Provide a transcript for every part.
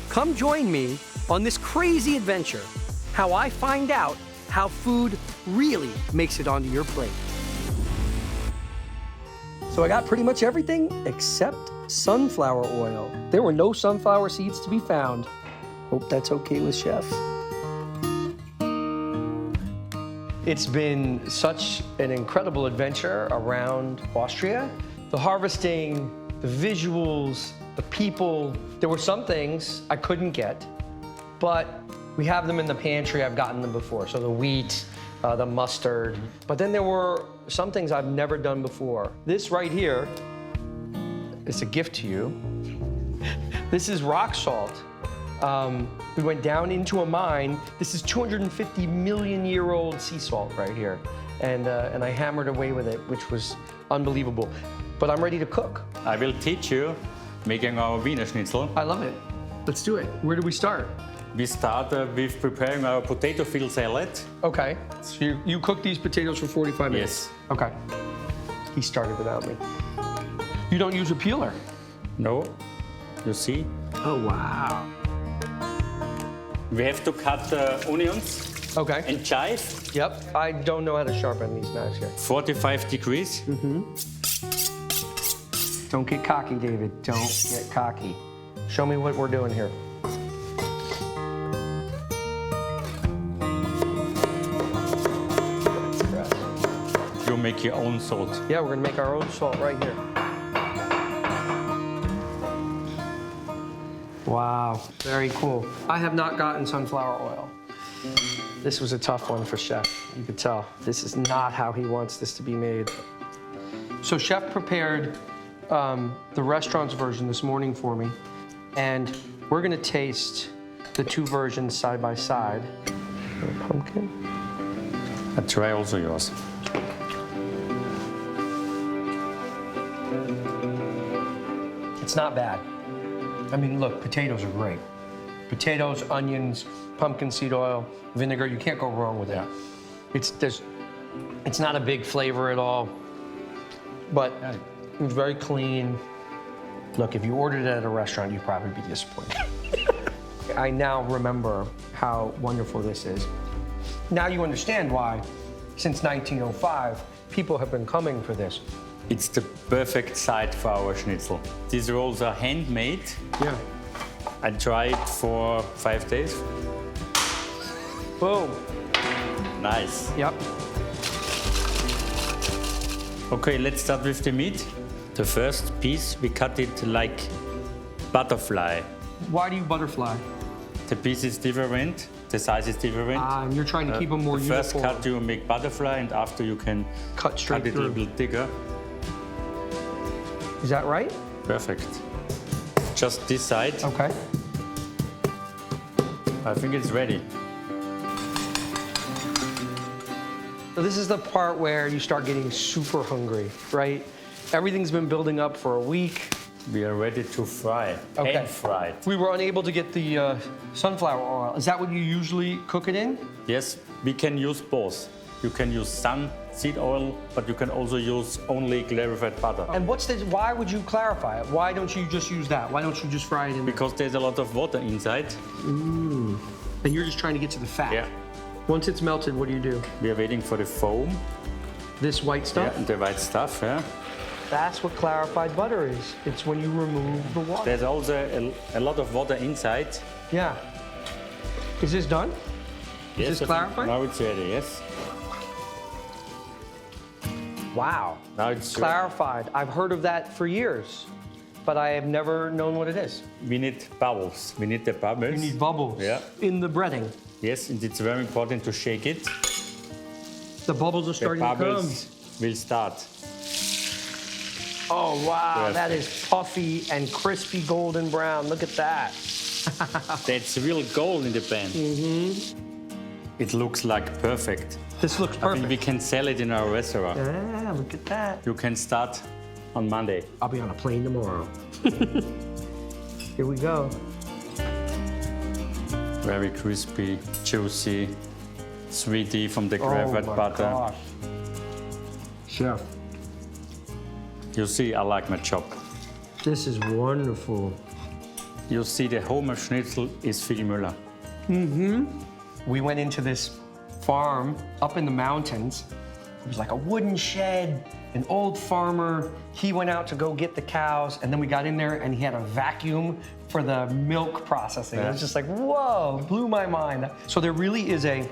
Come join me on this crazy adventure, how I find out how food really makes it onto your plate. So I got pretty much everything except sunflower oil. There were no sunflower seeds to be found. Hope that's okay with Chef. It's been such an incredible adventure around Austria. The harvesting, the visuals, the people. There were some things I couldn't get, but we have them in the pantry. I've gotten them before. So the wheat, the mustard. But then there were some things I've never done before. This right here is a gift to you. This is rock salt. We went down into a mine. This is 250 million year old sea salt right here. And I hammered away with it, which was unbelievable. But I'm ready to cook. I will teach you making our Wiener Schnitzel. I love it. Let's do it. Where do we start? We start with preparing our potato field salad. Okay. So you cook these potatoes for 45 minutes? Yes. Okay. He started without me. You don't use a peeler? No, you see? Oh, wow. We have to cut the onions Okay. and chive. Yep. I don't know how to sharpen these knives here. 45 degrees. Don't get cocky, David. Don't get cocky. Show me what we're doing here. You make your own salt. Yeah, we're gonna make our own salt right here. Wow, very cool. I have not gotten sunflower oil. This was a tough one for Chef. You could tell. This is not how he wants this to be made. So Chef prepared the restaurant's version this morning for me, and we're gonna taste the two versions side by side. Pumpkin. I try also yours. It's not bad. I mean, look, potatoes are great. Potatoes, onions, pumpkin seed oil, vinegar, you can't go wrong with it. It's not a big flavor at all, but it's very clean. Look, if you ordered it at a restaurant, you'd probably be disappointed. I now remember how wonderful this is. Now you understand why, since 1905, people have been coming for this. It's the perfect side for our schnitzel. These rolls are handmade. Yeah. I tried for 5 days. Boom. Nice. Yep. Okay, let's start with the meat. The first piece, we cut it like butterfly. Why do you butterfly? The piece is different, the size is different. And you're trying to keep them more the uniform. first cut you make butterfly, and after you can Cut straight cut it a through. little bit bigger. Is that right? Perfect. Just this side. Okay. I think it's ready. So this is the part where you start getting super hungry, right? Everything's been building up for a week. We are ready to fry. Okay. Pan fried. We were unable to get the sunflower oil. Is that what you usually cook it in? Yes, we can use both. You can use seed oil, but you can also use only clarified butter. And why would you clarify it? Why don't you just use that? Why don't you just fry it in? Because there's a lot of water inside. And you're just trying to get to the fat. Yeah. Once it's melted, what do? We are waiting for the foam. This white stuff? Yeah, the white stuff, yeah. That's what clarified butter is. It's when you remove the water. There's also a lot of water inside. Yeah. Is this done? Yes, Is this clarified? Now it's ready, yes. Wow. Now it's Clarified. I've heard of that for years, but I have never known what it is. We need bubbles. We need the bubbles. You need bubbles Yeah. in the breading. Yes, and it's very important to shake it. The bubbles are The starting to come. bubbles will start. Oh, wow. Perfect. That is puffy and crispy golden brown. Look at that. That's real gold in the pan. It looks like perfect. This looks I perfect. think we can sell it in our restaurant. Yeah, look at that. You can start on Monday. I'll be on a plane tomorrow. Here we go. Very crispy, juicy, sweetie from the clarified oh my butter. gosh. Chef, You see, I like my job. this is wonderful. you see the Wiener Schnitzel is Figlmüller. We went into this farm up in the mountains. It was like a wooden shed, an old farmer. He went out to go get the cows, and then we got in there and he had a vacuum for the milk processing. It was just like, whoa, blew my mind. So there really is an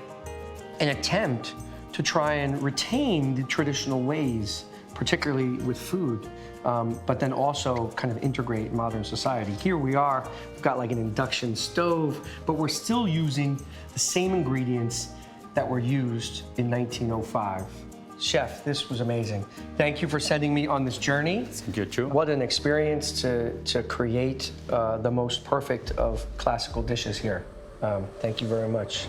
attempt to try and retain the traditional ways, particularly with food, but then also kind of integrate modern society. Here we are, we've got like an induction stove, but we're still using the same ingredients that were used in 1905. Chef, this was amazing. Thank you for sending me on this journey. Thank you too. What an experience to create the most perfect of classical dishes here. Thank you very much.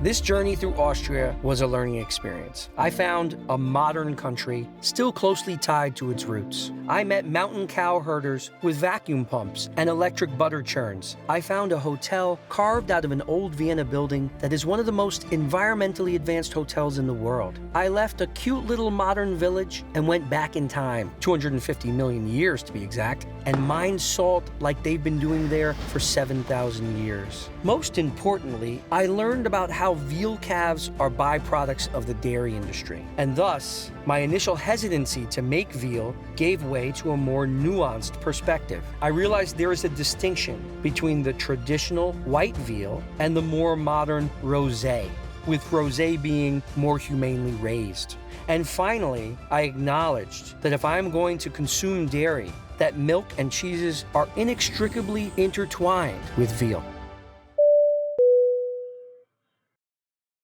This journey through Austria was a learning experience. I found a modern country still closely tied to its roots. I met mountain cow herders with vacuum pumps and electric butter churns. I found a hotel carved out of an old Vienna building that is one of the most environmentally advanced hotels in the world. I left a cute little modern village and went back in time, 250 million years to be exact, and mined salt like they've been doing there for 7,000 years. Most importantly, I learned about how veal calves are byproducts of the dairy industry, and thus my initial hesitancy to make veal gave way to a more nuanced perspective. I realized there is a distinction between the traditional white veal and the more modern rosé, with rosé being more humanely raised. And finally, I acknowledged that if I'm going to consume dairy, that milk and cheeses are inextricably intertwined with veal.